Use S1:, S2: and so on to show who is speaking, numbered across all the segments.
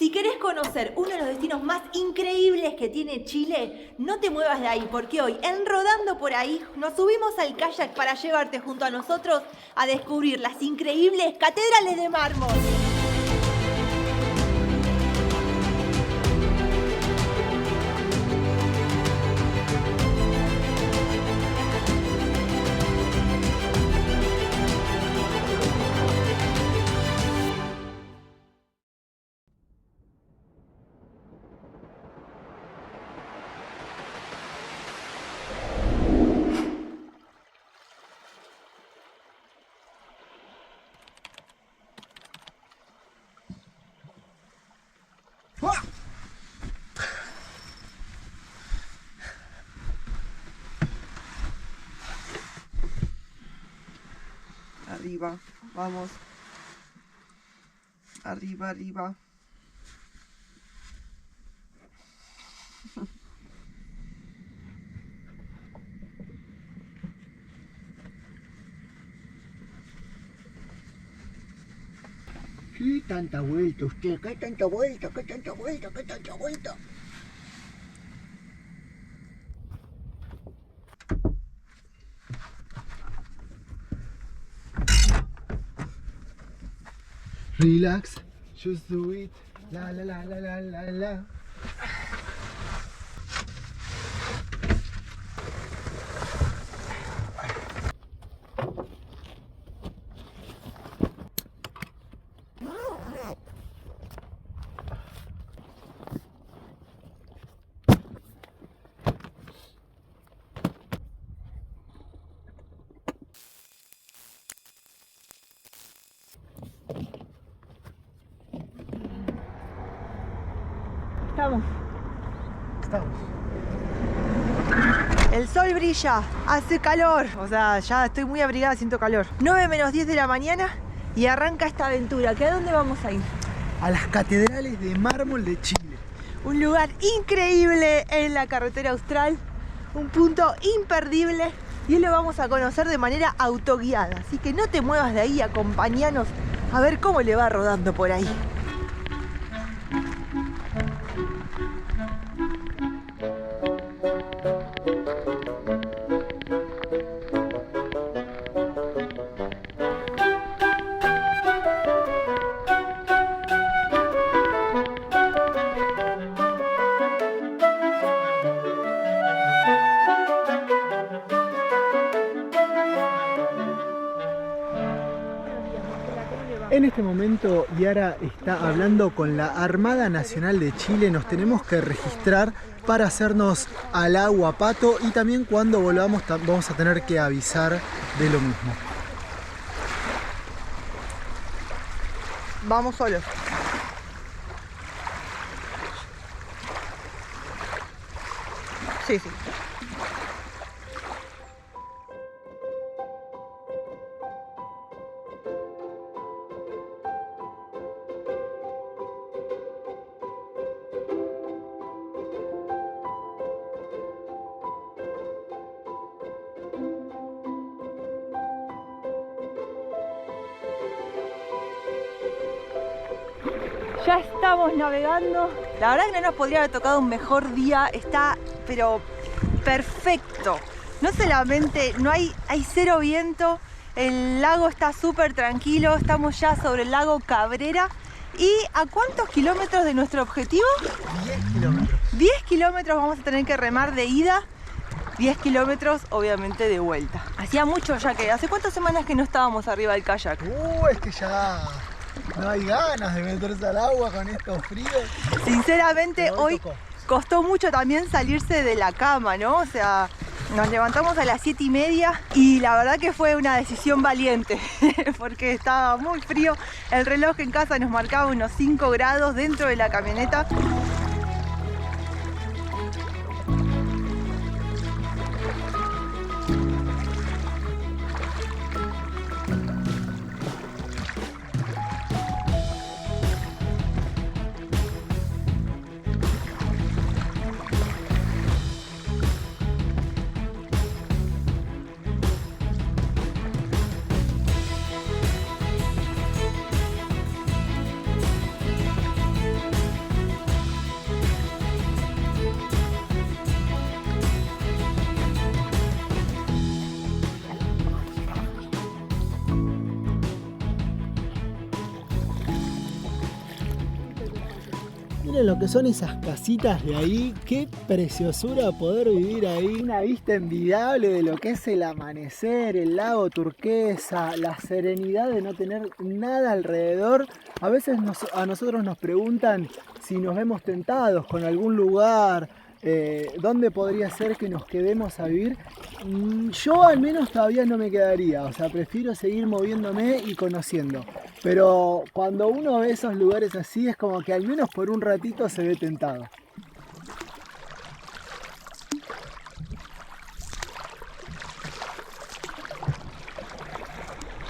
S1: Si querés conocer uno de los destinos más increíbles que tiene Chile, no te muevas de ahí, porque hoy, en Rodando por Ahí, nos subimos al kayak para llevarte junto a nosotros a descubrir las increíbles catedrales de mármol.
S2: Arriba, vamos. Arriba, arriba.
S3: Sí, tanta vuelta usted, qué tanta vuelta, qué tanta vuelta, qué tanta vuelta. Relax, just do it. La la la la la la la. Estamos.
S1: El sol brilla, hace calor, o sea, ya estoy muy abrigada, siento calor. 9 menos 10 de la mañana y arranca esta aventura. ¿A dónde vamos a ir?
S3: A las catedrales de mármol de Chile.
S1: Un lugar increíble en la carretera austral, un punto imperdible y hoy lo vamos a conocer de manera autoguiada. Así que no te muevas de ahí, acompáñanos a ver cómo le va rodando por ahí.
S3: En este momento Yara está hablando con la Armada Nacional de Chile. Nos tenemos que registrar para hacernos al agua pato y también cuando volvamos vamos a tener que avisar de lo mismo.
S1: Vamos solos. Sí, sí. Ya estamos navegando. La verdad que no nos podría haber tocado un mejor día. Está, pero perfecto. No solamente, hay cero viento. El lago está súper tranquilo. Estamos ya sobre el lago Cabrera. ¿Y a cuántos kilómetros de nuestro objetivo?
S3: 10 kilómetros.
S1: 10 kilómetros vamos a tener que remar de ida. 10 kilómetros, obviamente, de vuelta. Hacía mucho ya que... ¿Hace cuántas semanas que no estábamos arriba del kayak?
S3: Es que ya no hay ganas de meterse al agua con estos fríos.
S1: Sinceramente, hoy
S3: tocó.
S1: costó mucho también salirse de la cama, ¿no? O sea, nos levantamos a las 7:30 y la verdad que fue una decisión valiente porque estaba muy frío. El reloj en casa nos marcaba unos 5 grados dentro de la camioneta.
S3: Miren lo que son esas casitas de ahí, qué preciosura poder vivir ahí. Una vista envidiable de lo que es el amanecer, el lago turquesa, la serenidad de no tener nada alrededor. A veces a nosotros nos preguntan si nos vemos tentados con algún lugar, dónde podría ser que nos quedemos a vivir. Yo al menos todavía no me quedaría, o sea, prefiero seguir moviéndome y conociendo. Pero cuando uno ve esos lugares así es como que al menos por un ratito se ve tentado.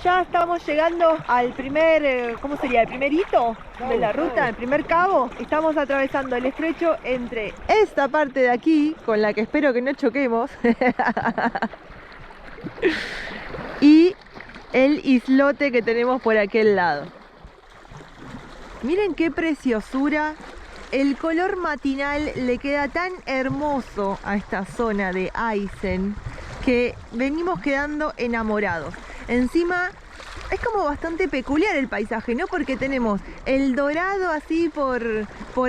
S1: Ya estamos llegando al primer, ¿cómo sería? El primer hito de la ruta, el primer cabo. Estamos atravesando el estrecho entre esta parte de aquí, con la que espero que no choquemos, y el islote que tenemos por aquel lado. Miren qué preciosura. El color matinal le queda tan hermoso a esta zona de Aysén que venimos quedando enamorados. Encima es como bastante peculiar el paisaje, ¿no? Porque tenemos el dorado así por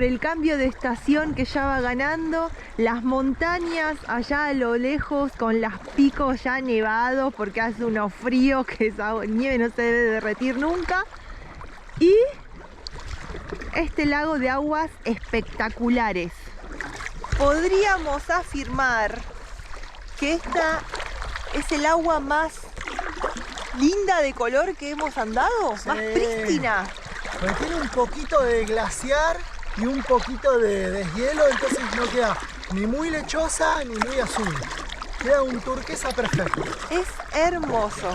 S1: el cambio de estación que ya va ganando, las montañas allá a lo lejos con los picos ya nevados porque hace unos fríos que esa nieve no se debe derretir nunca, y este lago de aguas espectaculares. Podríamos afirmar que esta es el agua más linda de color que hemos andado, sí, más prístina.
S3: Porque tiene un poquito de glaciar y un poquito de deshielo, entonces no queda ni muy lechosa ni muy azul. Queda un turquesa perfecto.
S1: Es hermoso.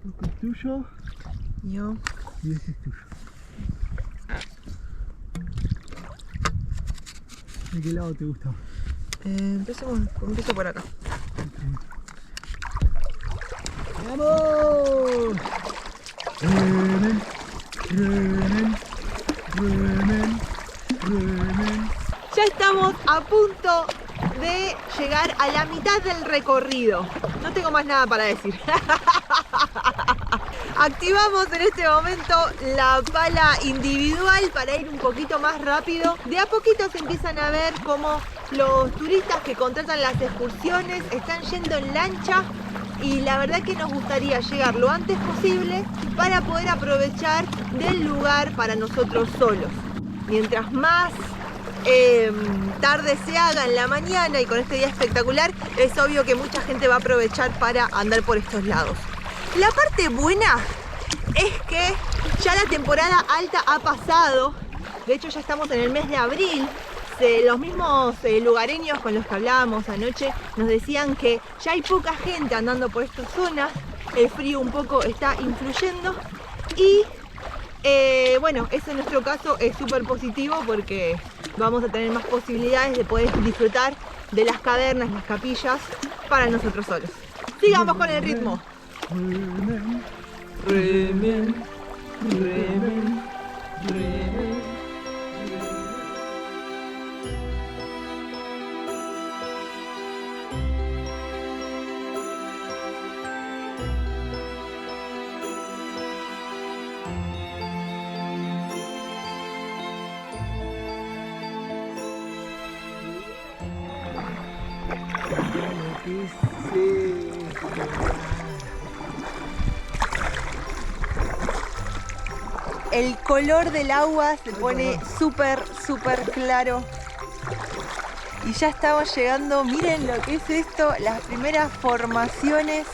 S3: Este es tuyo.
S1: Yo.
S3: Y ese es tuyo. ¿De qué lado te gusta?
S1: Empiezo por acá.
S3: ¡Vamos!
S1: Ya estamos a punto de llegar a la mitad del recorrido. No tengo más nada para decir. Activamos en este momento la pala individual para ir un poquito más rápido. De a poquito se empiezan a ver cómo los turistas que contratan las excursiones están yendo en lancha, y la verdad que nos gustaría llegar lo antes posible para poder aprovechar del lugar para nosotros solos. Mientras más tarde se haga en la mañana y con este día espectacular, es obvio que mucha gente va a aprovechar para andar por estos lados. La parte buena es que ya la temporada alta ha pasado. De hecho ya estamos en el mes de abril. Los mismos lugareños con los que hablábamos anoche nos decían que ya hay poca gente andando por estas zonas, el frío un poco está influyendo, y bueno, eso en nuestro caso es súper positivo porque vamos a tener más posibilidades de poder disfrutar de las cavernas, las capillas para nosotros solos. Sigamos con el ritmo. Remen, remen, remen, remen. El color del agua se pone súper claro. Y ya estamos llegando, miren lo que es esto, las primeras formaciones.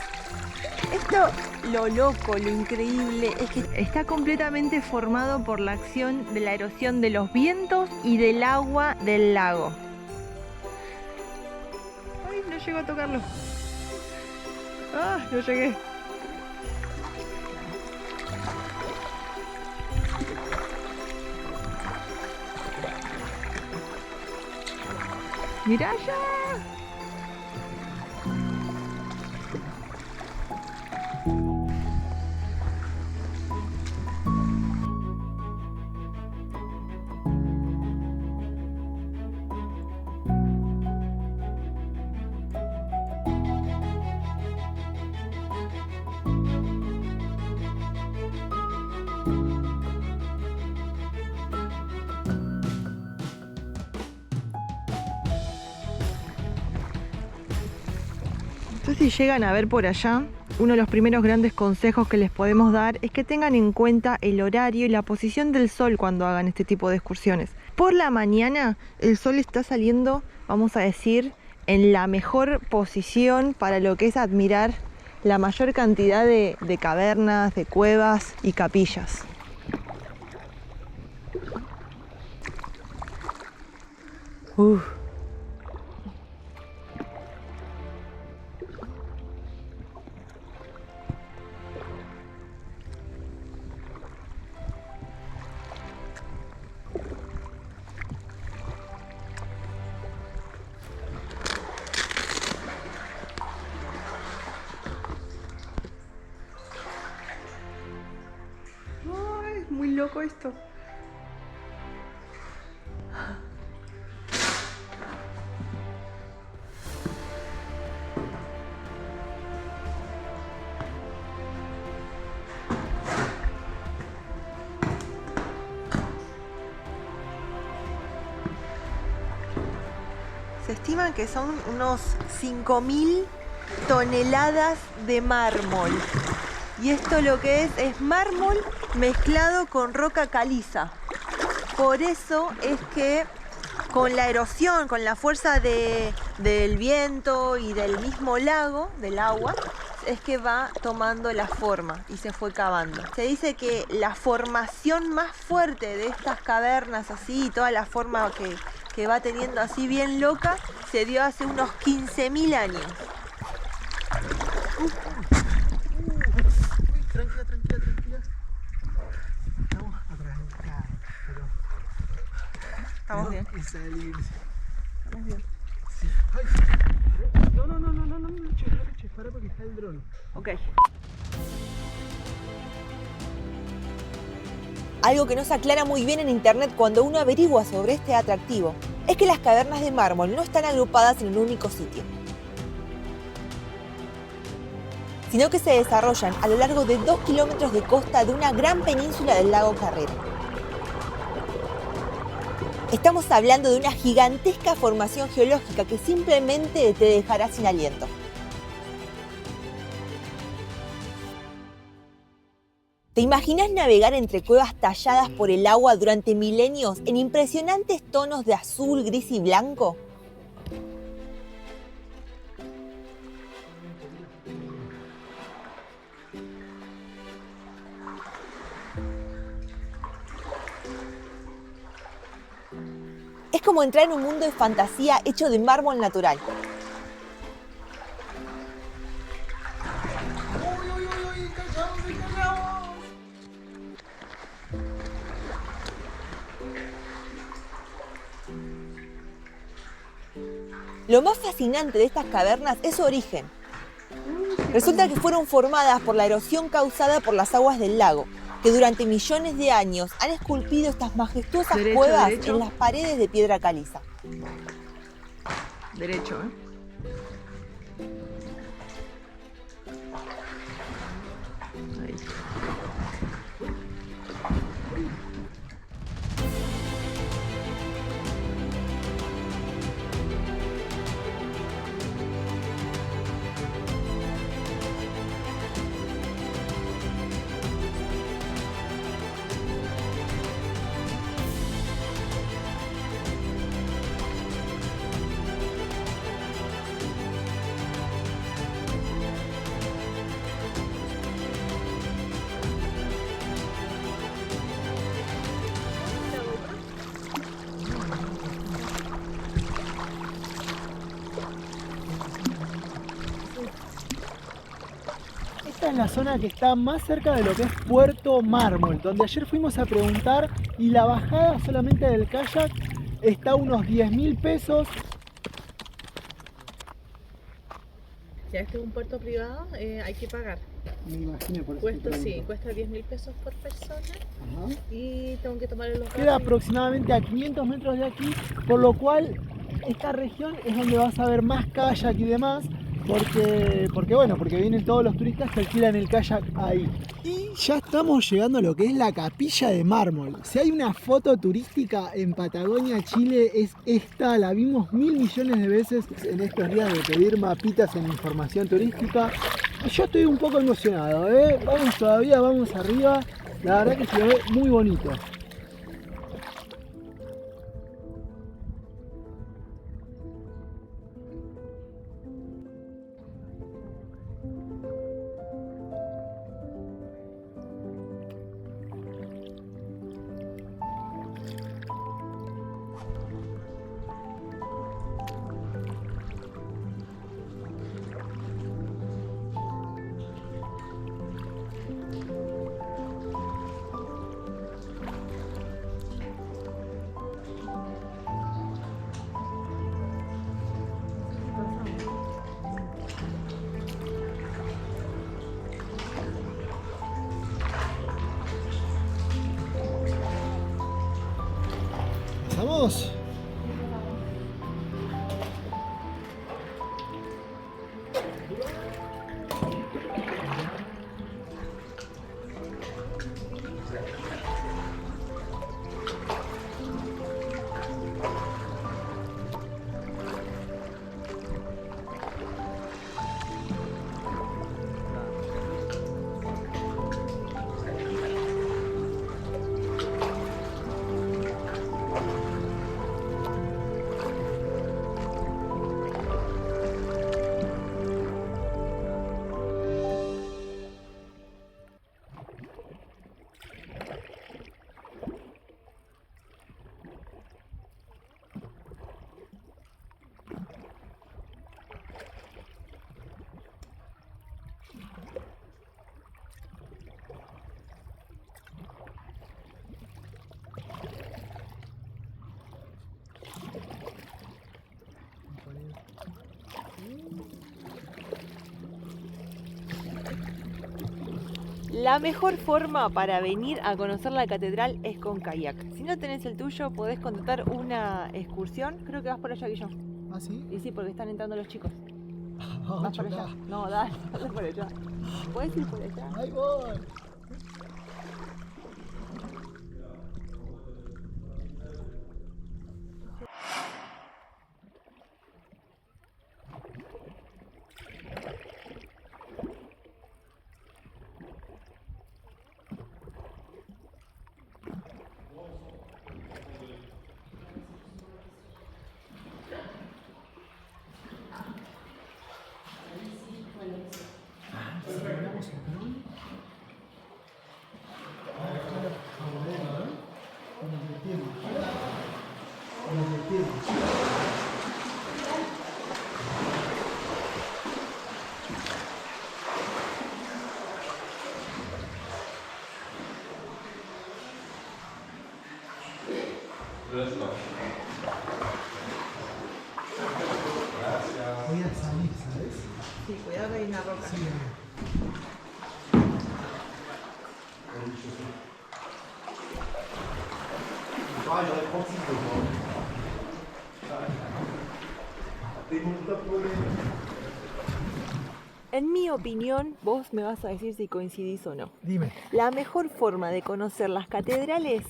S1: Esto, lo loco, lo increíble, es que está completamente formado por la acción de la erosión de los vientos y del agua del lago. Ay, no llego a tocarlo. Ah, no llegué. ¡Mirá allá! sé si llegan a ver por allá, uno de los primeros grandes consejos que les podemos dar es que tengan en cuenta el horario y la posición del sol cuando hagan este tipo de excursiones. Por la mañana el sol está saliendo, vamos a decir, en la mejor posición para lo que es admirar la mayor cantidad de cavernas, de cuevas y capillas.
S2: Ay, muy loco esto.
S1: Se estiman que son unos 5.000 toneladas de mármol. Y esto lo que es mármol mezclado con roca caliza. Por eso es que con la erosión, con la fuerza del viento y del mismo lago, del agua, es que va tomando la forma y se fue cavando. Se dice que la formación más fuerte de estas cavernas así, toda la forma que va teniendo así bien loca, se dio hace unos 15.000 años.
S3: Tranquila, tranquila, tranquila. Estamos atrancados, pero...
S1: ¿Estamos bien?
S3: Y salir.
S1: Estamos bien.
S3: Sí. Ay. No luches, para porque está el dron.
S1: Ok.
S4: Algo que no se aclara muy bien en internet cuando uno averigua sobre este atractivo es que las cavernas de mármol no están agrupadas en un único sitio, sino que se desarrollan a lo largo de 2 kilómetros de costa de una gran península del lago Carrera. Estamos hablando de una gigantesca formación geológica que simplemente te dejará sin aliento. ¿Te imaginas navegar entre cuevas talladas por el agua durante milenios en impresionantes tonos de azul, gris y blanco? Es como entrar en un mundo de fantasía hecho de mármol natural. Lo más fascinante de estas cavernas es su origen. Resulta que fueron formadas por la erosión causada por las aguas del lago, que durante millones de años han esculpido estas majestuosas cuevas en las paredes de piedra caliza.
S1: Derecho, ¿eh? Ahí.
S3: Esta es la zona que está más cerca de lo que es Puerto Mármol, donde ayer fuimos a preguntar y la bajada solamente del kayak está a unos 10.000 pesos.
S5: Ya este es un puerto privado, hay que pagar.
S3: Me imagino por eso.
S5: Cuesta 10.000 pesos por persona.
S3: Ajá.
S5: Y tengo que tomar los
S3: Queda aproximadamente a 500 metros de aquí, por lo cual esta región es donde vas a ver más kayak y demás, Porque vienen todos los turistas que alquilan el kayak ahí. Y ya estamos llegando a lo que es la Capilla de Mármol. Si hay una foto turística en Patagonia, Chile, es esta. La vimos 1000 millones de veces en estos días de pedir mapitas en información turística. Yo estoy un poco emocionado, ¿eh? Vamos todavía, vamos arriba. La verdad que se ve muy bonito. ¿Pasamos?
S4: La mejor forma para venir a conocer la catedral es con kayak. Si no tenés el tuyo, podés contratar una excursión. Creo que vas por allá, Guillón.
S3: ¿Ah, sí?
S4: Y sí, porque están entrando los chicos.
S3: Vamos,
S4: Vas por allá. No, dale por allá. ¿Puedes ir por allá?
S3: Ahí voy. Voy a salir, ¿sabes?
S2: Sí, cuidado que hay una roca.
S3: Sí.
S4: En mi opinión, vos me vas a decir si coincidís o no.
S3: Dime.
S4: La mejor forma de conocer las catedrales,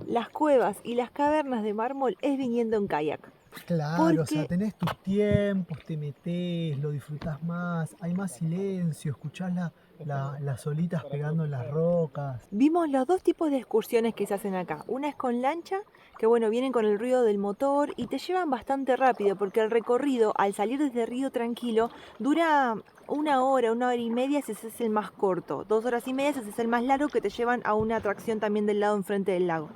S4: las cuevas y las cavernas de mármol es viniendo en kayak.
S3: Claro, o sea,
S4: Porque-
S3: tenés tus tiempos, te metés, lo disfrutás más, hay más silencio, escuchás las olitas pegando en las rocas.
S4: Vimos los dos tipos de excursiones que se hacen acá. Una es con lancha, que bueno, vienen con el ruido del motor y te llevan bastante rápido porque el recorrido, al salir desde Río Tranquilo, dura 1 hora y media si ese es el más corto. 2 horas y media si ese es el más largo, que te llevan a una atracción también del lado enfrente del lago.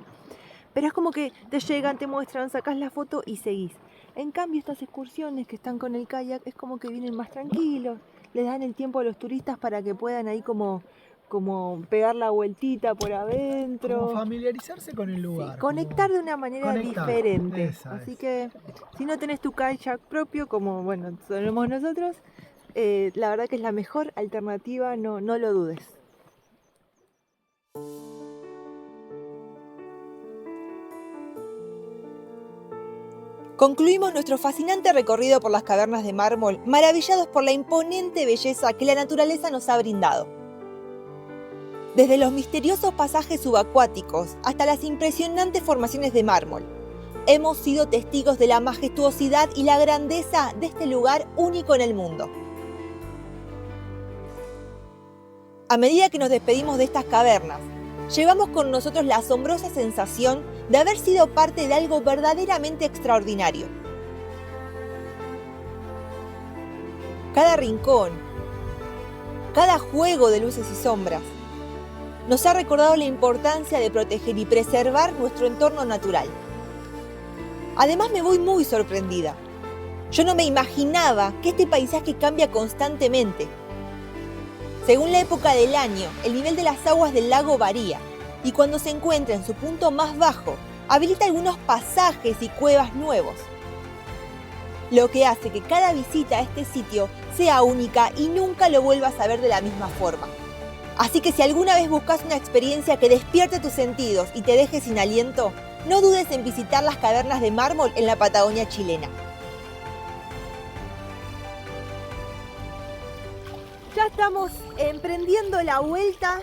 S4: Pero es como que te llegan, te muestran, sacas la foto y seguís. En cambio, estas excursiones que están con el kayak es como que vienen más tranquilos, les dan el tiempo a los turistas para que puedan ahí como pegar la vueltita por adentro.
S3: Como familiarizarse con el lugar.
S4: Sí, conectar
S3: como
S4: de una manera
S3: conectar,
S4: diferente.
S3: esa
S4: Así
S3: es.
S4: que si no tenés tu kayak propio, como bueno, tenemos nosotros, la verdad que es la mejor alternativa, no lo dudes. Concluimos nuestro fascinante recorrido por las cavernas de mármol, maravillados por la imponente belleza que la naturaleza nos ha brindado. Desde los misteriosos pasajes subacuáticos hasta las impresionantes formaciones de mármol, hemos sido testigos de la majestuosidad y la grandeza de este lugar único en el mundo. A medida que nos despedimos de estas cavernas, llevamos con nosotros la asombrosa sensación de haber sido parte de algo verdaderamente extraordinario. Cada rincón, cada juego de luces y sombras, nos ha recordado la importancia de proteger y preservar nuestro entorno natural. Además, me voy muy sorprendida. Yo no me imaginaba que este paisaje cambia constantemente. Según la época del año, el nivel de las aguas del lago varía, y cuando se encuentra en su punto más bajo, habilita algunos pasajes y cuevas nuevos, lo que hace que cada visita a este sitio sea única y nunca lo vuelvas a ver de la misma forma. Así que si alguna vez buscas una experiencia que despierte tus sentidos y te deje sin aliento, no dudes en visitar las cavernas de mármol en la Patagonia chilena.
S1: Ya estamos emprendiendo la vuelta.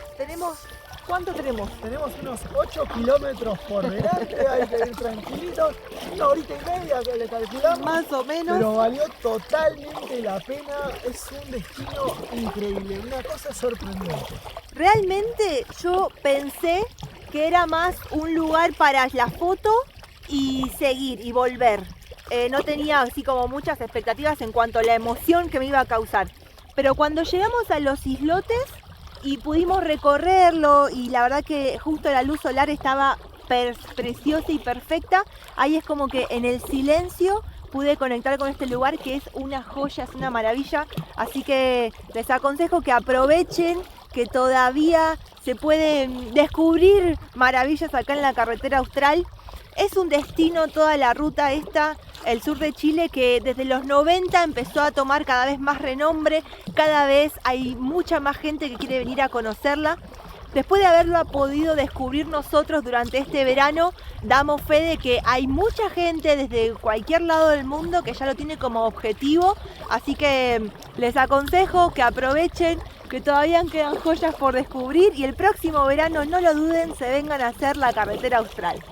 S1: ¿Cuánto tenemos?
S3: Tenemos unos 8 kilómetros por delante, hay que ir tranquilitos, 1 horita y media que le calculamos.
S1: Más o menos.
S3: Pero valió totalmente la pena, es un destino increíble, una cosa sorprendente.
S1: Realmente yo pensé que era más un lugar para la foto y seguir y volver. No tenía así como muchas expectativas en cuanto a la emoción que me iba a causar. Pero cuando llegamos a los islotes y pudimos recorrerlo, y la verdad que justo la luz solar estaba preciosa y perfecta, ahí es como que en el silencio pude conectar con este lugar que es una joya, es una maravilla. Así que les aconsejo que aprovechen, que todavía se pueden descubrir maravillas acá en la carretera austral. Es un destino toda la ruta esta, el sur de Chile, que desde los 90 empezó a tomar cada vez más renombre, cada vez hay mucha más gente que quiere venir a conocerla. Después de haberlo podido descubrir nosotros durante este verano, damos fe de que hay mucha gente desde cualquier lado del mundo que ya lo tiene como objetivo, así que les aconsejo que aprovechen, que todavía quedan joyas por descubrir y el próximo verano, no lo duden, se vengan a hacer la carretera austral.